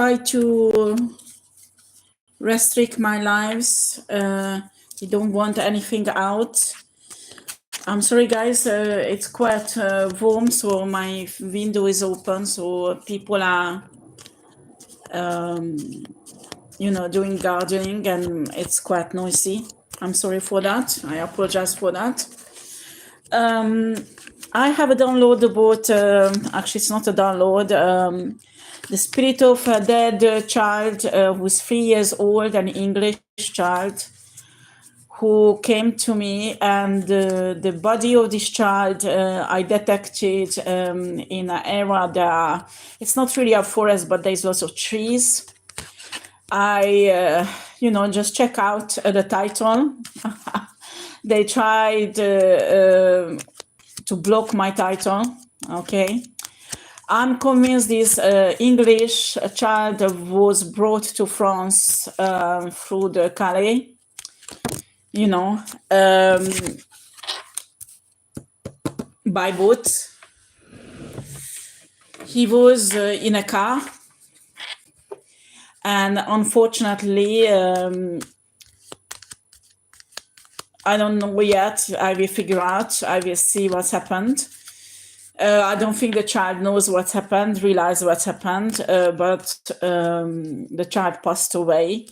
try to restrict my lives. You don't want anything out. I'm sorry, guys. It's quite warm, so my window is open, so people are, doing gardening, and it's quite noisy. I'm sorry for that. I apologize for that. I have a download about, actually it's not a download, The Spirit of a Dead Child, who's 3 years old, an English child, who came to me, and the body of this child I detected in an area that it's not really a forest, but there's lots of trees. I, just check out the title. They tried to block my title, okay? I'm convinced this English child was brought to France through the Calais, by boat. He was in a car, and unfortunately, I don't know yet. I will figure out. I will see what's happened. I don't think the child knows what's happened, realize what's happened, but the child passed away.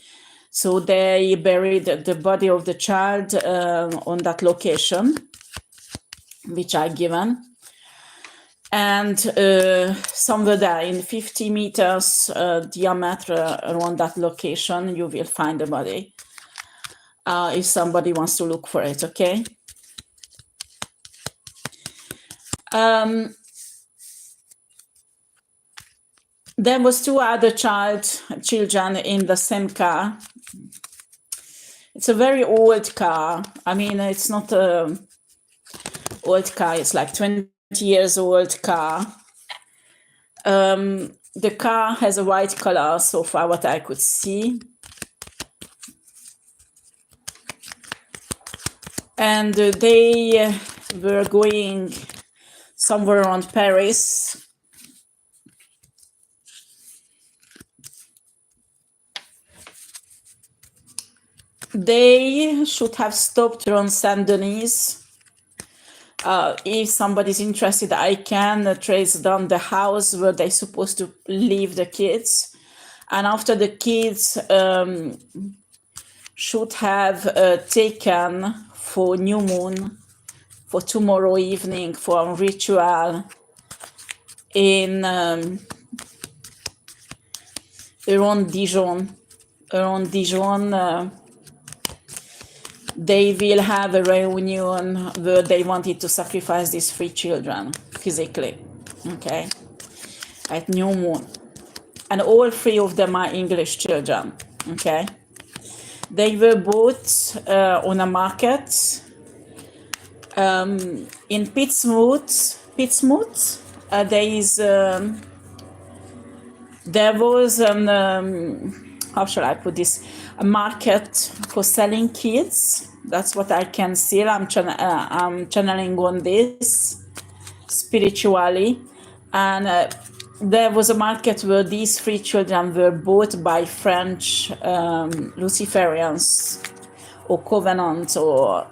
So they buried the body of the child on that location, which I given. And somewhere there in 50 meters diameter around that location, you will find the body. If somebody wants to look for it, okay? There was two other children in the same car. It's a very old car. I mean, it's not a old car. It's like 20 years old car. The car has a white color so far, what I could see. And they were going somewhere around Paris. They should have stopped around Saint-Denis. If somebody's interested, I can trace down the house where they're supposed to leave the kids. And after the kids should have taken for new moon, for tomorrow evening, for a ritual in around Dijon. Around Dijon, they will have a reunion where they wanted to sacrifice these 3 children physically, okay, at new moon. And all 3 of them are English children, okay. They were bought on a market in Pittsmouth. There was how shall I put this? A market for selling kids. That's what I can see. I'm channeling on this spiritually. And there was a market where these 3 children were bought by French Luciferians or Covenant or,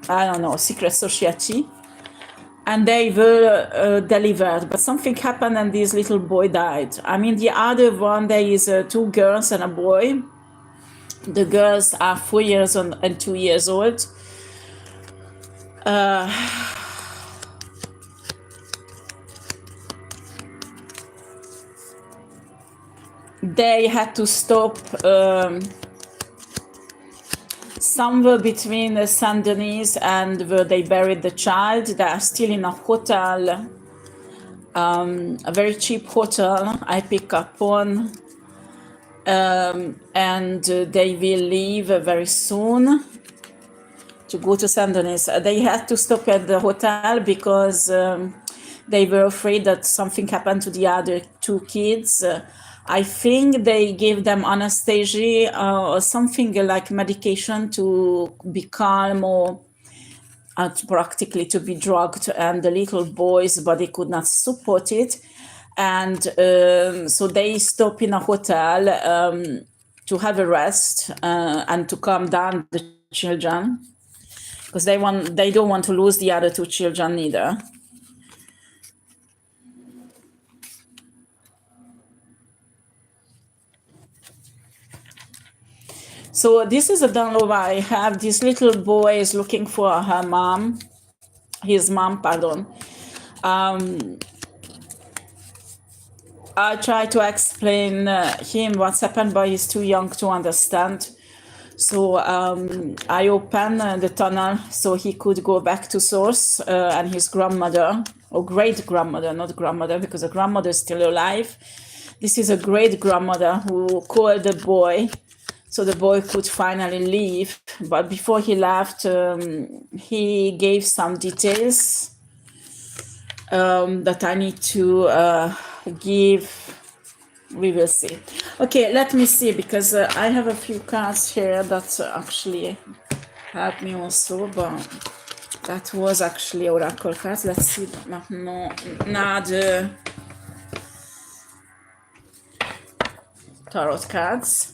I don't know, secret society. And they were delivered, but something happened and this little boy died. I mean, the other one, there is 2 girls and a boy. The girls are 4 years and 2 years old. They had to stop somewhere between Saint-Denis and where they buried the child. They are still in a hotel, a very cheap hotel I pick up on. And they will leave very soon to go to Saint-Denis. They had to stop at the hotel because they were afraid that something happened to the other 2 kids. I think they gave them anesthesia or something like medication to be calm or practically to be drugged, and the little boy's body could not support it. And so they stop in a hotel to have a rest and to calm down the children, because they don't want to lose the other two children either. So this is a download I have. This little boy is looking for his mom, pardon. I try to explain him what's happened, but he's too young to understand. So I opened the tunnel so he could go back to source and his grandmother, or great grandmother, not grandmother, because the grandmother is still alive. This is a great grandmother who called the boy so the boy could finally leave. But before he left, he gave some details that I need to give. We will see. Okay, let me see, because I have a few cards here that actually help me also, but that was actually oracle cards. Let's see maintenant the tarot cards.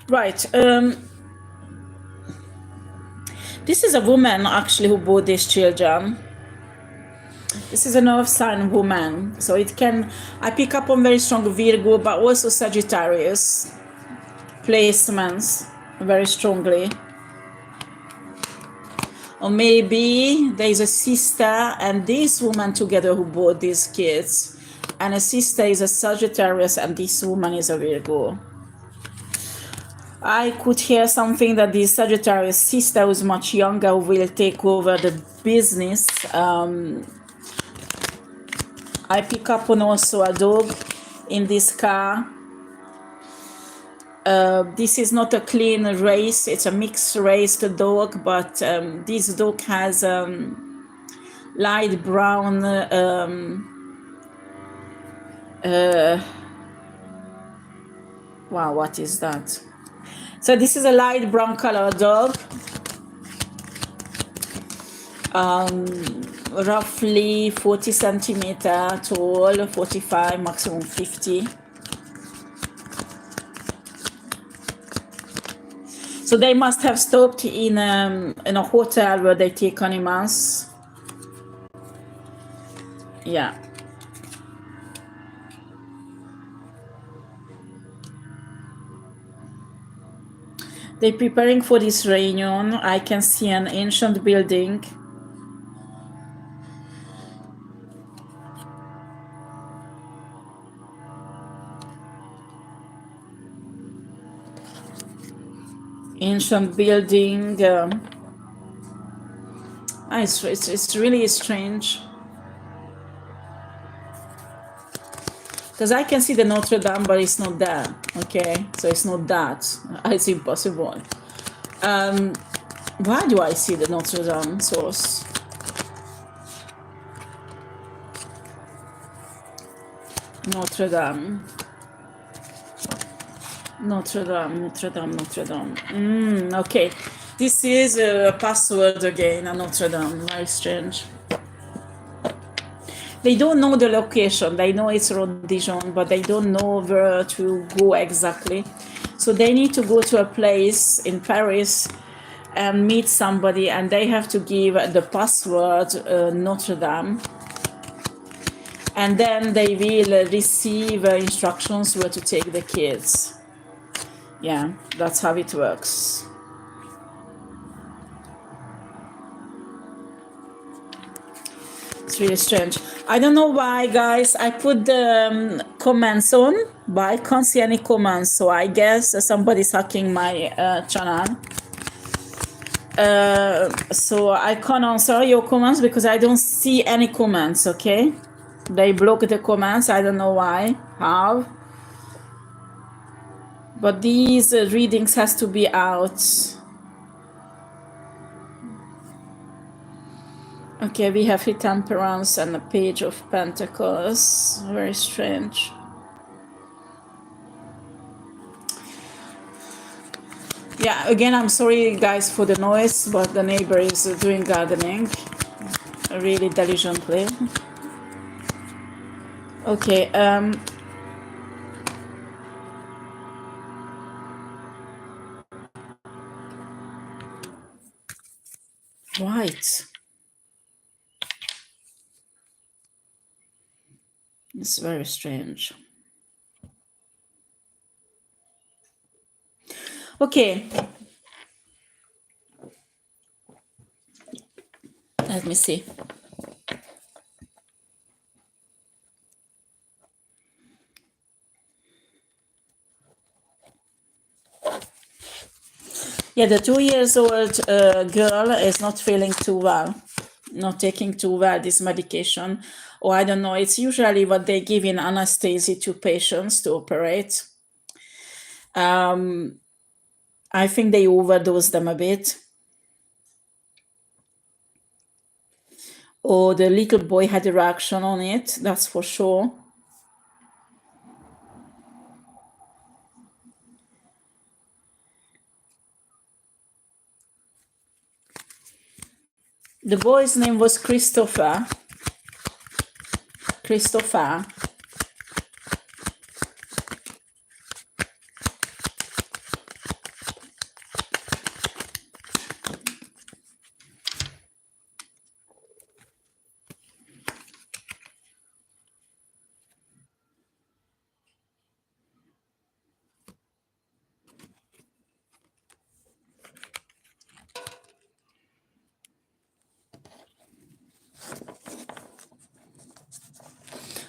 Right. This is a woman actually who bought these children. This is an earth sign woman. So I pick up on very strong Virgo, but also Sagittarius placements very strongly. Or maybe there's a sister and this woman together who bought these kids. And a sister is a Sagittarius and this woman is a Virgo. I could hear something that the Sagittarius sister, who is much younger, will take over the business. I pick up on also a dog in this car. This is not a clean race, it's a mixed race dog, but this dog has light brown wow, what is that? So this is a light brown color dog, roughly 40 centimeter tall, 45, maximum 50. So they must have stopped in a hotel where they take animals. Yeah. They're preparing for this reunion. I can see an ancient building. Ancient building. It's really strange. Because I can see the Notre Dame, but it's not there. Okay, so it's not that. It's impossible. Why do I see the Notre Dame source? Notre Dame. Notre Dame, Notre Dame, Notre Dame. Okay, this is a password again, a Notre Dame. Very strange. They don't know the location. They know it's Road Dijon, but they don't know where to go exactly. So they need to go to a place in Paris and meet somebody, and they have to give the password Notre Dame. And then they will receive instructions where to take the kids. Yeah, that's how it works. It's really strange. I don't know why, guys. I put the comments on, but I can't see any comments. So I guess somebody's hacking my channel. So I can't answer your comments because I don't see any comments, okay? They block the comments. I don't know why, how. But these readings has to be out. Okay, we have the Temperance and a Page of Pentacles. Very strange. Yeah, again, I'm sorry, guys, for the noise, but the neighbor is doing gardening really diligently. Okay, right. It's very strange. Okay. Let me see. Yeah, the 2 years old girl is not feeling too well, not taking too well this medication. Or I don't know, it's usually what they give in anesthesia to patients to operate. I think they overdose them a bit. Or the little boy had a reaction on it, that's for sure. The boy's name was Christopher. Christopher.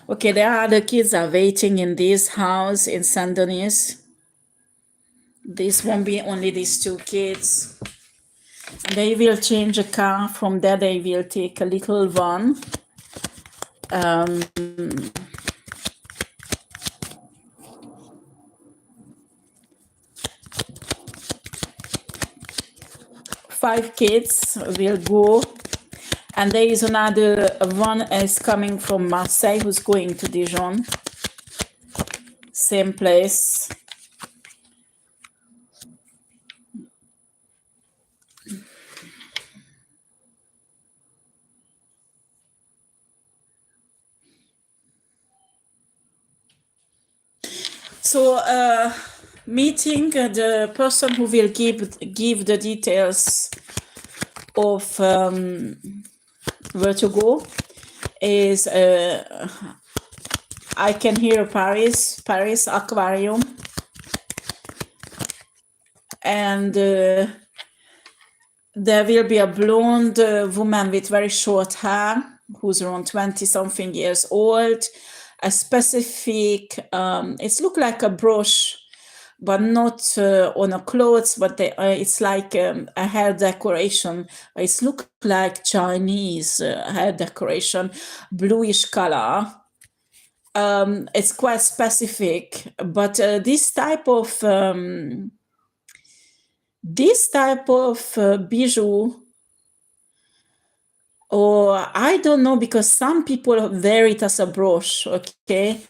Okay, the other kids are waiting in this house in Saint Denis. This won't be only these two kids. They will change a car. From there, they will take a little one. 5 kids will go. And there is another one is coming from Marseille who's going to Dijon. Same place. So meeting the person who will give the details of where to go is I can hear Paris Aquarium, and there will be a blonde woman with very short hair who's around 20 something years old. A specific it's look like a brush, but not on a clothes, but it's like a hair decoration. It's look like Chinese hair decoration, bluish color. It's quite specific, but this type of bijou, or I don't know, because some people wear it as a brooch, okay?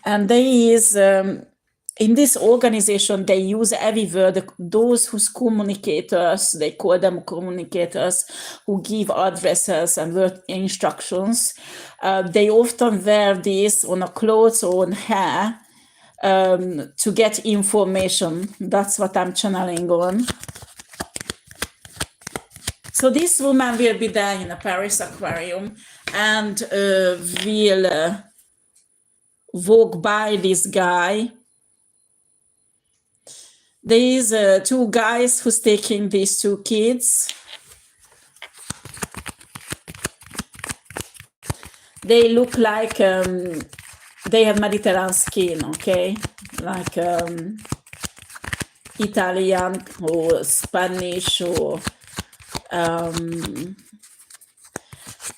And there is, in this organization, they use everywhere those who's communicators, they call them communicators, who give addresses and work instructions. They often wear this on a clothes or on hair to get information. That's what I'm channeling on. So this woman will be there in a Paris Aquarium and will walk by this guy. There is 2 guys who's taking these 2 kids. they look like they have Mediterranean skin, okay, like Italian or Spanish or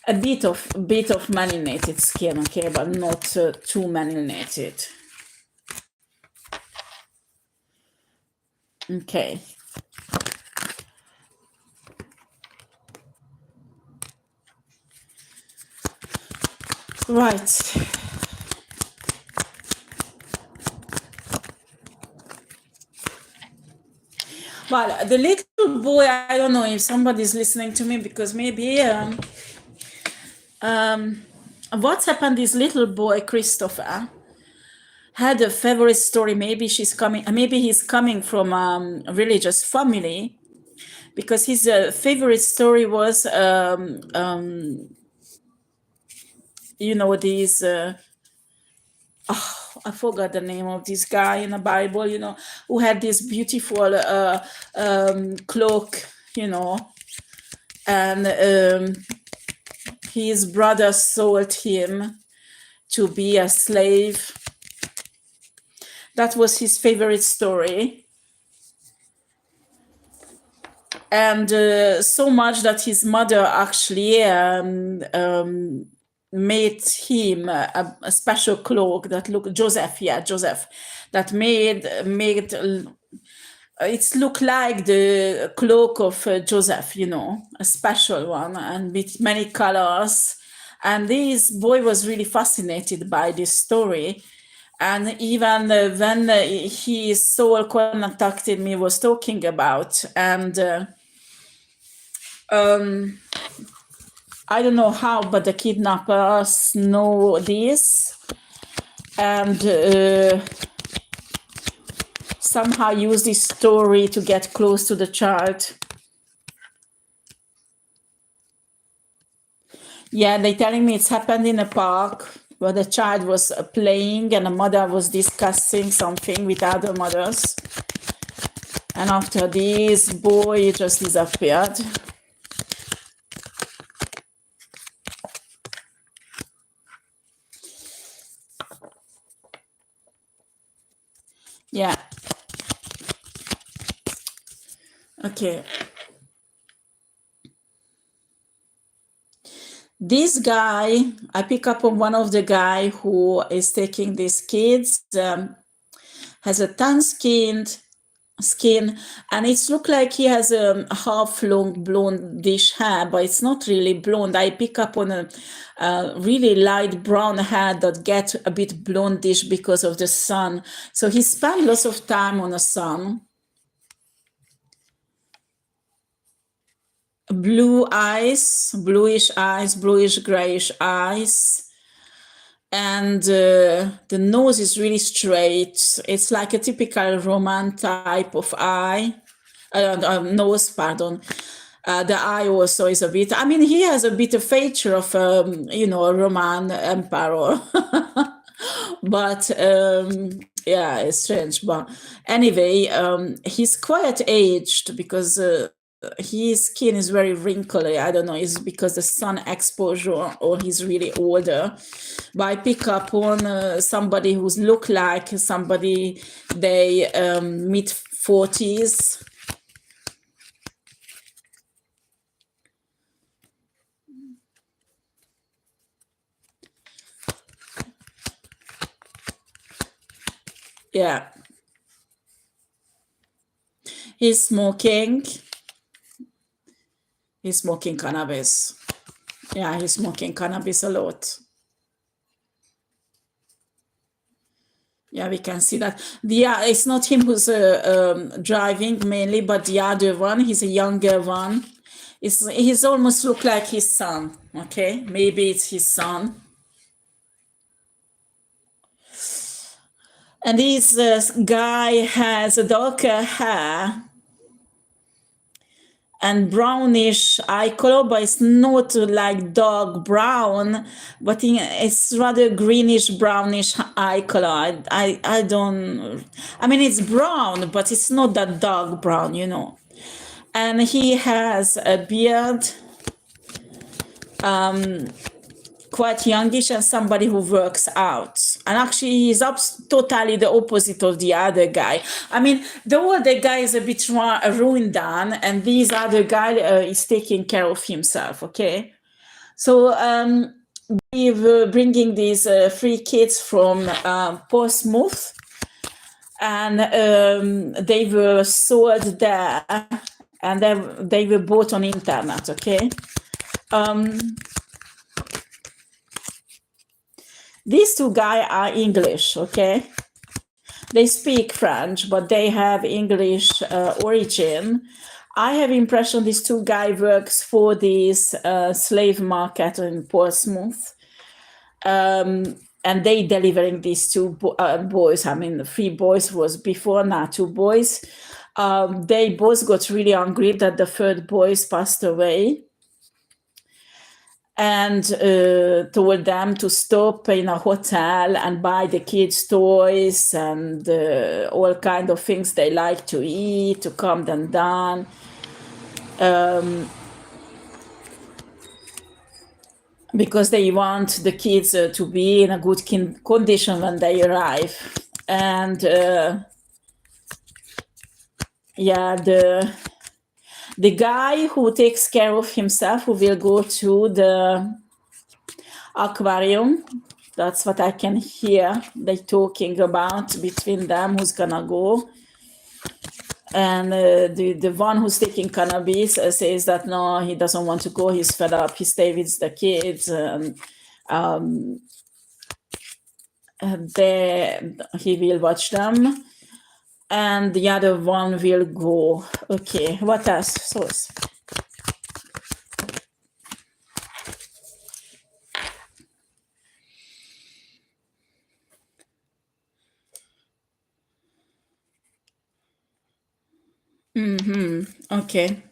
a bit of melanated skin, okay, but not too melanated. Okay. Right. Well, the little boy, I don't know if somebody's listening to me, because maybe what's happened, this little boy, Christopher, had a favorite story. Maybe he's coming from a religious family, because his favorite story was, these, I forgot the name of this guy in the Bible, who had this beautiful cloak, and his brother sold him to be a slave. That was his favorite story. And so much that his mother actually made him a special cloak that looked, Joseph, that made it looked like the cloak of Joseph, a special one, and with many colors. And this boy was really fascinated by this story. And even when his soul contacted me, was talking about, and I don't know how, but the kidnappers know this, and somehow use this story to get close to the child. Yeah, they're telling me it's happened in a park where the child was playing and the mother was discussing something with other mothers. And after this, boy just disappeared. Yeah. Okay. This guy, I pick up on one of the guy who is taking these kids, has a tan skin, and it's look like he has a half long blondish hair, but it's not really blonde. I pick up on a really light brown hair that get a bit blondish because of the sun. So he spent lots of time on the sun. Blue eyes, bluish grayish eyes. And the nose is really straight. It's like a typical Roman type of nose, pardon. The eye also is a bit, he has a bit of feature of, a Roman emperor. But yeah, it's strange. But anyway, he's quite aged because his skin is very wrinkly. I don't know, it's because the sun exposure or he's really older. But I pick up on somebody who's look like somebody they mid-40s. Yeah. He's smoking cannabis. Yeah, he's smoking cannabis a lot. Yeah, we can see that. It's not him who's driving mainly, but the other one, he's a younger one. He's almost look like his son. Okay, maybe it's his son. And this guy has a darker hair and brownish eye color, but it's not like dark brown, but it's rather greenish brownish eye color. I don't, it's brown, but it's not that dark brown, And he has a beard, quite youngish, and somebody who works out. And actually, he's totally the opposite of the other guy. I mean, the older guy is a bit ruined down, and this other guy is taking care of himself. Okay, so we were bringing these 3 kids from Portsmouth, and they were sold there, and they were bought on internet. Okay. These 2 guys are English, okay? They speak French, but they have English origin. I have impression these 2 guys works for this slave market in Portsmouth. And they delivering these 2 boys. I mean, 3 boys was before, now 2 boys. They both got really angry that the 3rd boys passed away, and told them to stop in a hotel and buy the kids toys and all kind of things they like to eat to calm them down. Because they want the kids to be in a good condition when they arrive. And yeah, the guy who takes care of himself, who will go to the aquarium, that's what I can hear they talking about between them, who's gonna go. And the one who's taking cannabis says that no, he doesn't want to go, he's fed up, he stays with the kids, and he will watch them, and the other one will go. Okay, what else? So okay.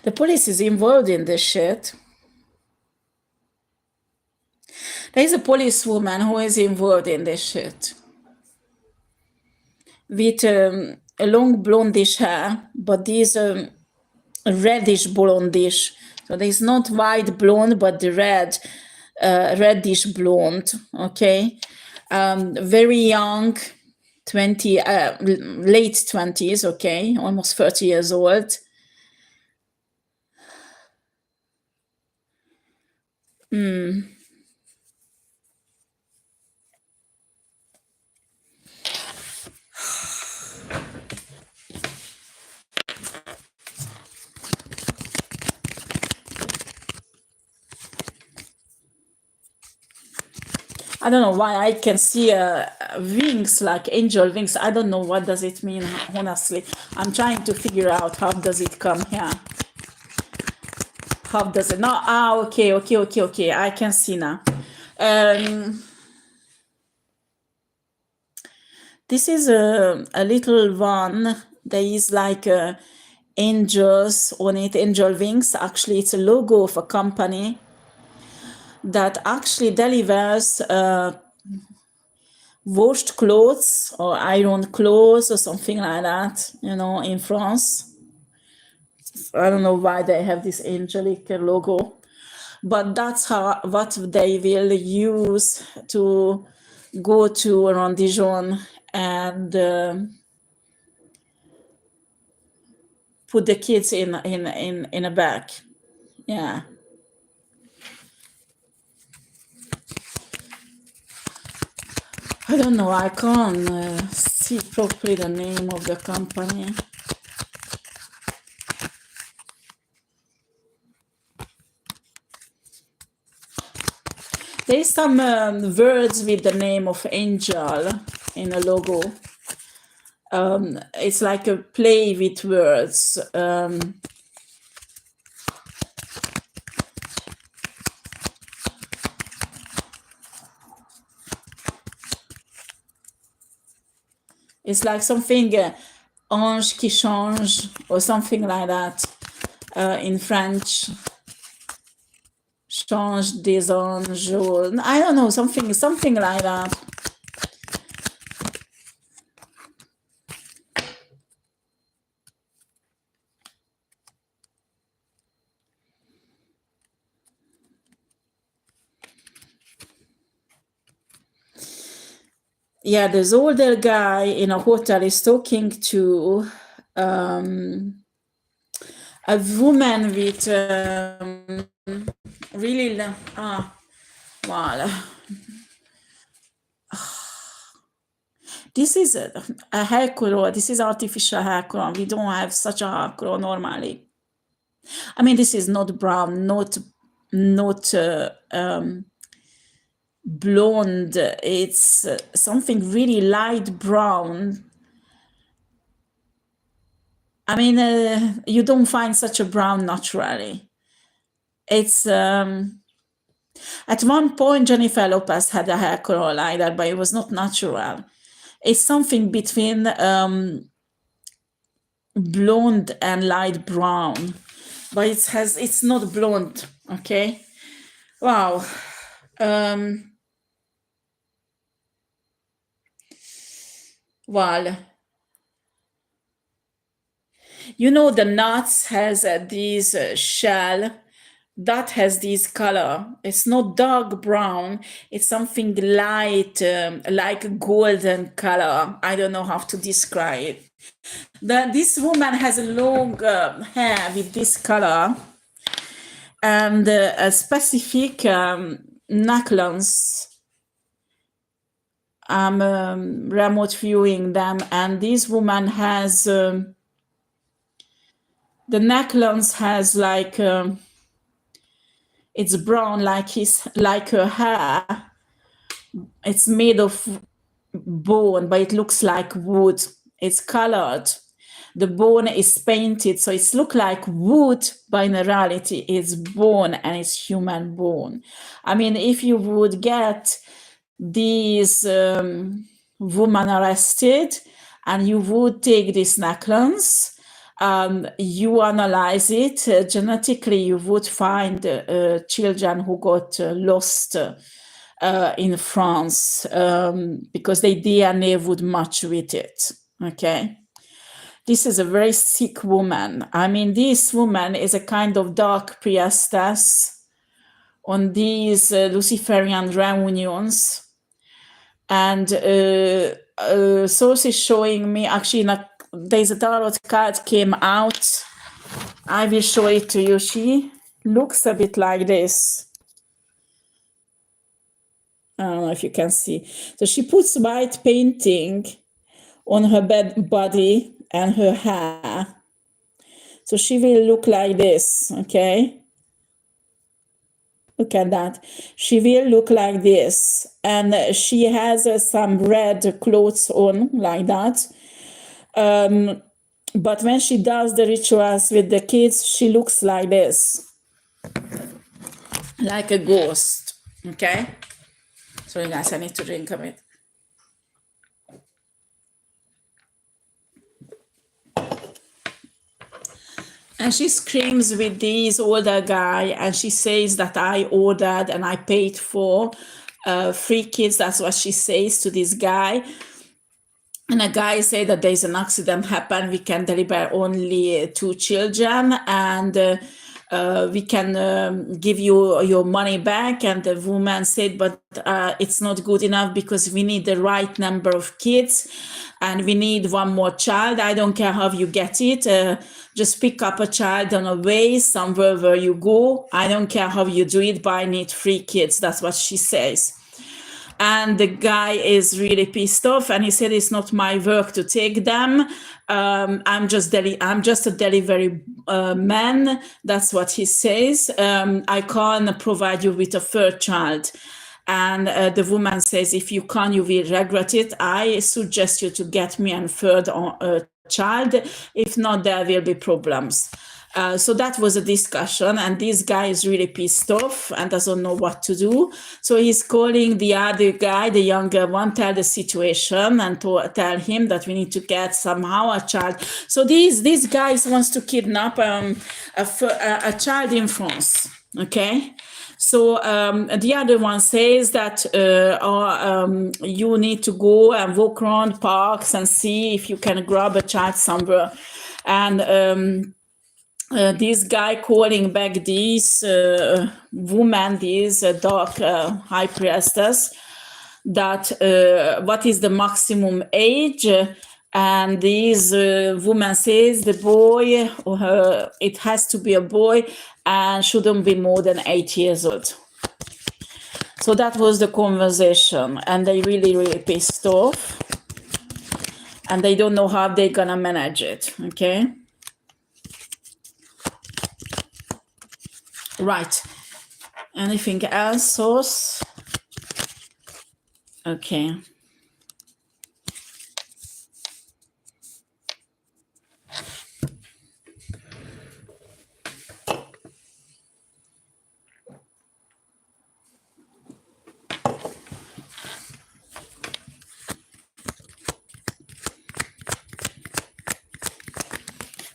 The police is involved in this shit. There is a policewoman who is involved in this shit with a long blondish hair, but these reddish blondish. So there's not white blonde, but the reddish blonde. Okay, very young, 20, late 20s. Okay, almost 30 years old. I don't know why I can see wings, like angel wings. I don't know what does it mean, honestly. I'm trying to figure out how does it come here. How does it? No, okay. I can see now. This is a little one. There is like angels on it, angel wings. Actually, it's a logo of a company that actually delivers washed clothes or ironed clothes or something like that, in France. I don't know why they have this angelic logo, but that's what they will use to go to around Dijon and put the kids in a bag. Yeah. I don't know, I can't see properly the name of the company. There's some words with the name of angel in a logo. It's like a play with words. It's like something ange qui change or something like that in French. Change des anges. I don't know, something like that. yeah, this older guy in a hotel is talking to um, a woman with really well, this is a hair color. This is artificial hair color. We don't have such a hair color normally. I mean, this is not brown, not blonde. It's something really light brown. I mean, you don't find such a brown naturally. It's at one point Jennifer Lopez had a hair color like that, but it was not natural. It's something between blonde and light brown, but it's not blonde. Okay, wow. Well, you know, the nuts has these shell that has this color. It's not dark brown. It's something light, like golden color. I don't know how to describe it. This woman has a long hair with this color and a specific necklace. I'm remote viewing them, and this woman has the necklace has like it's brown like her hair. It's made of bone, but it looks like wood. It's colored. The bone is painted, so it's look like wood, but in reality, it's bone and it's human bone. I mean, if you would get these women arrested and you would take this necklace, you analyze it genetically, you would find children who got lost in France because their DNA would match with it. Okay. This is a very sick woman. I mean, this woman is a kind of dark priestess on these Luciferian reunions. And source is showing me, actually, there's a tarot card came out. I will show it to you. She looks a bit like this. I don't know if you can see. So she puts white painting on her body and her hair. So she will look like this, okay? Look at that. She will look like this. And she has some red clothes on, like that. But when she does the rituals with the kids, she looks like this. Like a ghost, okay? Sorry guys, I need to drink a bit. And she screams with this older guy, and she says that I ordered and I paid for 3 kids. That's what she says to this guy. And a guy said that there's an accident happened. We can deliver only 2 children, and we can give you your money back. And the woman said, but it's not good enough because we need the right number of kids and we need 1 more child. I don't care how you get it. Just pick up a child on a way, somewhere where you go. I don't care how you do it, but I need 3 kids. That's what she says. And the guy is really pissed off, and he said, it's not my work to take them. I'm just a delivery man. That's what he says. I can't provide you with a 3rd child. And the woman says, if you can't, you will regret it. I suggest you to get me a 3rd child. If not, there will be problems. So that was a discussion, and this guy is really pissed off and doesn't know what to do. So he's calling the other guy, the younger one, tell the situation and tell him that we need to get somehow a child. So these guys wants to kidnap a child in France. Okay. So the other one says that you need to go and walk around parks and see if you can grab a child somewhere. And this guy calling back this woman, this dark high priestess, that what is the maximum age, and this woman says the boy, it has to be a boy and shouldn't be more than 8 years old. So that was the conversation, and they really pissed off, and they don't know how they're gonna manage it. Okay, right. Anything else, Source? Okay.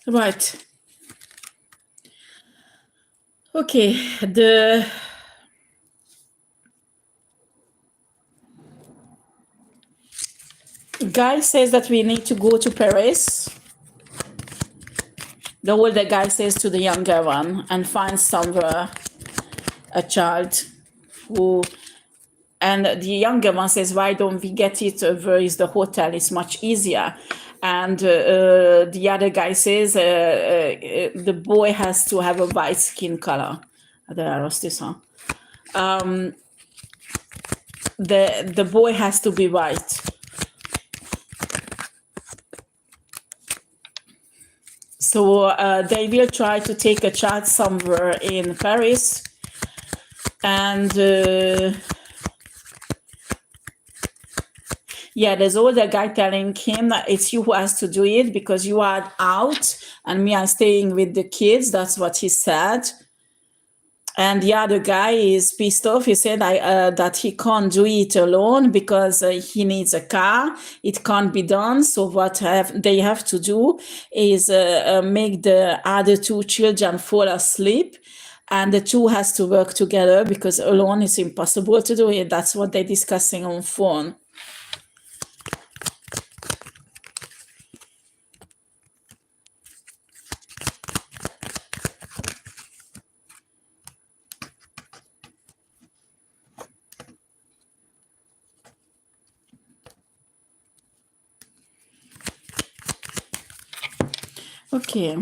Right. Okay. The guy says that we need to go to Paris. The older guy says to the younger one, and find somewhere a child who, and the younger one says, why don't we get it where is the hotel? It's much easier. And the other guy says the boy has to have a white skin color. The boy has to be white. So they will try to take a child somewhere in Paris, and yeah, there's older guy telling him that it's you who has to do it because you are out and me, I'm staying with the kids. That's what he said. And the other guy is pissed off. He said that he can't do it alone because he needs a car. It can't be done. So what they have to do is make the other two children fall asleep. And the two has to work together because alone it's impossible to do it. That's what they're discussing on phone. Okay.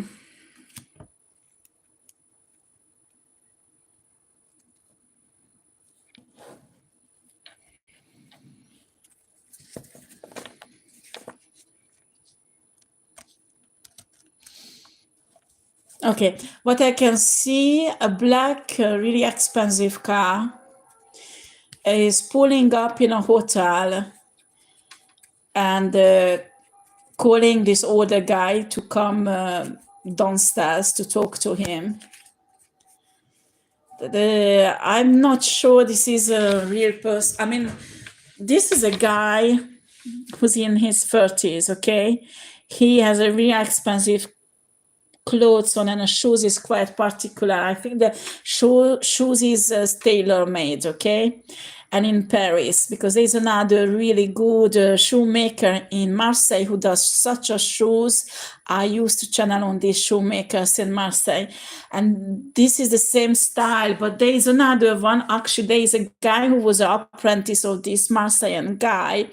Okay, what I can see, a black, really expensive car is pulling up in a hotel and calling this older guy to come downstairs to talk to him. I'm not sure this is a real person. I mean, this is a guy who's in his 30s, okay? He has a really expensive clothes on, and the shoes is quite particular. I think the shoes is tailor-made, okay? And in Paris, because there's another really good shoemaker in Marseille who does such a shoes. I used to channel on these shoemakers in Marseille, and this is the same style, but there is another one. Actually, there is a guy who was an apprentice of this Marseillan guy,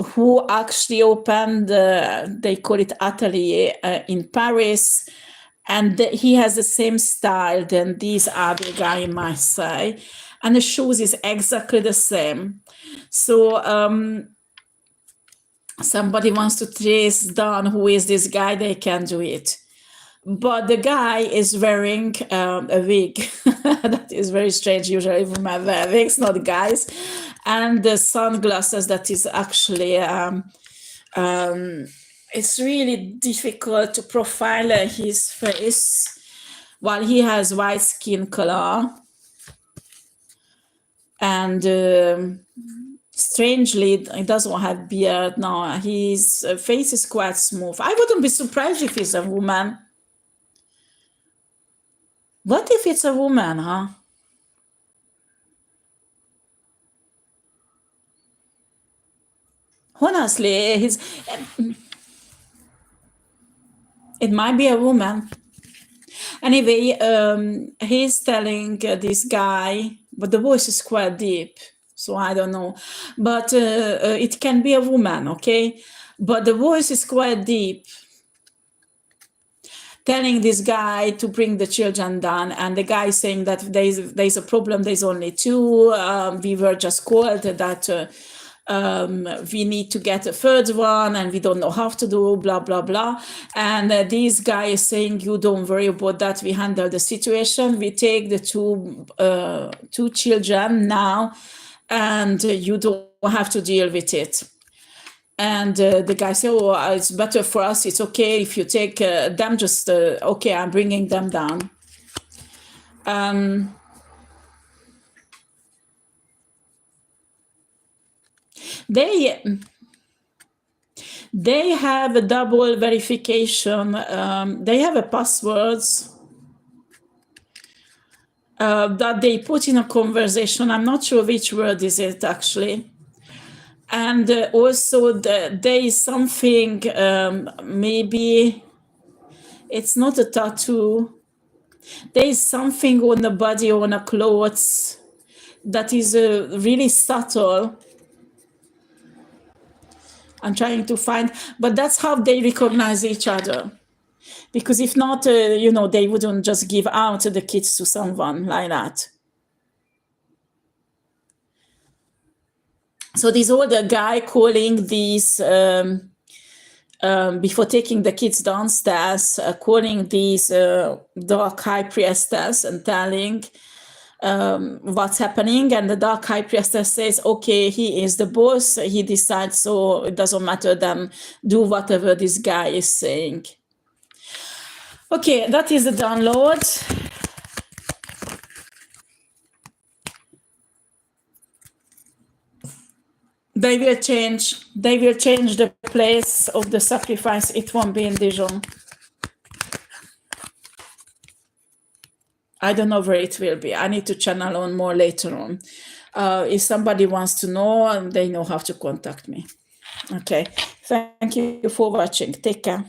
who actually opened, they call it atelier in Paris, and he has the same style than this other guy in Marseille, and the shoes is exactly the same. So somebody wants to trace down who is this guy, they can do it. But the guy is wearing a wig. That is very strange. Usually women wear wigs, not guys. And the sunglasses, that is actually, it's really difficult to profile his face while he has white skin color. And strangely, he doesn't have beard now. His face is quite smooth. I wouldn't be surprised if he's a woman. What if it's a woman, huh? Honestly, it might be a woman. Anyway, he's telling this guy, but the voice is quite deep. So I don't know, but it can be a woman, okay? But the voice is quite deep, telling this guy to bring the children down, and the guy saying that there's a problem. There's only two. We were just called that we need to get a third one, and we don't know how to do. Blah blah blah. And this guy is saying, "You don't worry about that. We handle the situation. We take the two children now, and you don't have to deal with it." And the guy said, "Oh, it's better for us. It's okay if you take them. Just okay, I'm bringing them down." They they have a double verification. They have a passwords that they put in a conversation. I'm not sure which word is it actually. And also there is something, maybe it's not a tattoo. There is something on the body, on the clothes, that is really subtle. I'm trying to find, but that's how they recognize each other. Because if not, they wouldn't just give out the kids to someone like that. So this older guy calling these, before taking the kids downstairs, calling these dark high priestess and telling what's happening. And the dark high priestess says, okay, he is the boss. He decides, so it doesn't matter, then do whatever this guy is saying. Okay, that is the download. They will change the place of the sacrifice. It won't be in Dijon. I don't know where it will be. I need to channel on more later on. If somebody wants to know, they know how to contact me. Okay. Thank you for watching. Take care.